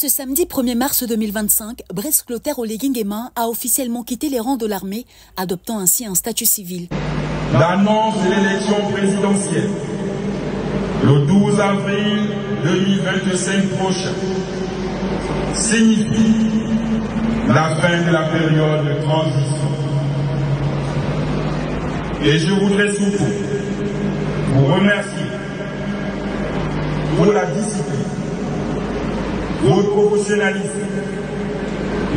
Ce samedi 1er mars 2025, Brice Clotaire Oligui Nguema a officiellement quitté les rangs de l'armée, adoptant ainsi un statut civil. L'annonce de l'élection présidentielle le 12 avril 2025 prochain signifie la fin de la période de transition. Et je voudrais surtout vous remercier pour la discipline, votre professionnalisme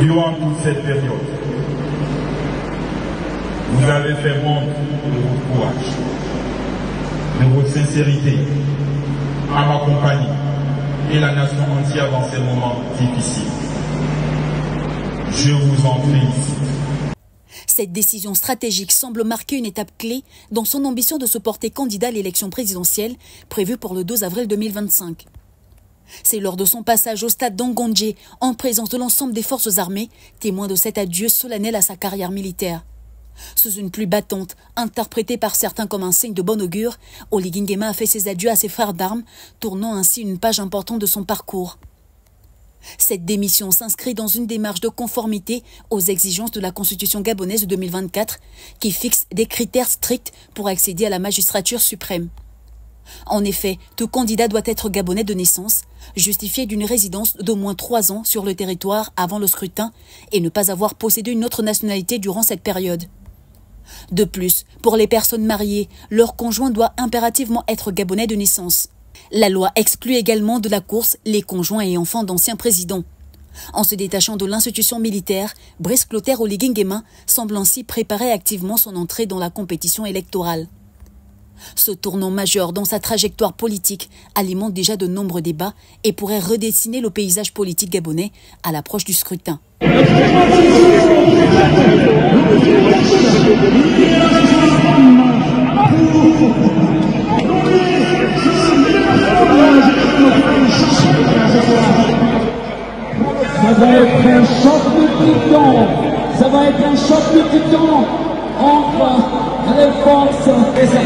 durant toute cette période. Vous avez fait montre de votre courage, de votre sincérité à m'accompagner et la nation entière dans ces moments difficiles. Je vous en félicite. Cette décision stratégique semble marquer une étape clé dans son ambition de se porter candidat à l'élection présidentielle prévue pour le 12 avril 2025. C'est lors de son passage au stade d'Angondje, en présence de l'ensemble des forces armées, témoin de cet adieu solennel à sa carrière militaire. Sous une pluie battante, interprétée par certains comme un signe de bon augure, Oligui Nguema a fait ses adieux à ses frères d'armes, tournant ainsi une page importante de son parcours. Cette démission s'inscrit dans une démarche de conformité aux exigences de la Constitution gabonaise de 2024, qui fixe des critères stricts pour accéder à la magistrature suprême. En effet, tout candidat doit être gabonais de naissance, justifié d'une résidence d'au moins 3 ans sur le territoire avant le scrutin et ne pas avoir possédé une autre nationalité durant cette période. De plus, pour les personnes mariées, leur conjoint doit impérativement être gabonais de naissance. La loi exclut également de la course les conjoints et enfants d'anciens présidents. En se détachant de l'institution militaire, Brice Clotaire Oligui Nguema semble ainsi préparer activement son entrée dans la compétition électorale. Ce tournant majeur dans sa trajectoire politique alimente déjà de nombreux débats et pourrait redessiner le paysage politique gabonais à l'approche du scrutin. Ça va être un choc de titans. Ça va être un choc de titans entre les forces et sa